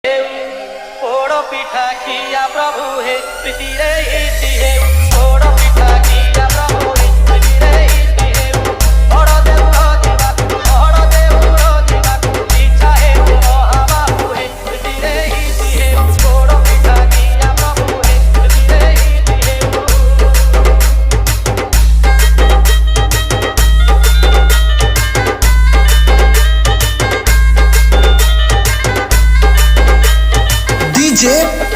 पोड़ो पिठा किया प्रभु हे प्रीति रे इति हे पोड़ो पिठा किया प्रभु हे प्रीति रे इति हे बड़ देउर दिवा इच्छा हे महाबाहु हे प्रीति रे इति हे पोड़ो पिठा किया प्रभु हे प्रीति रे इति हे DJ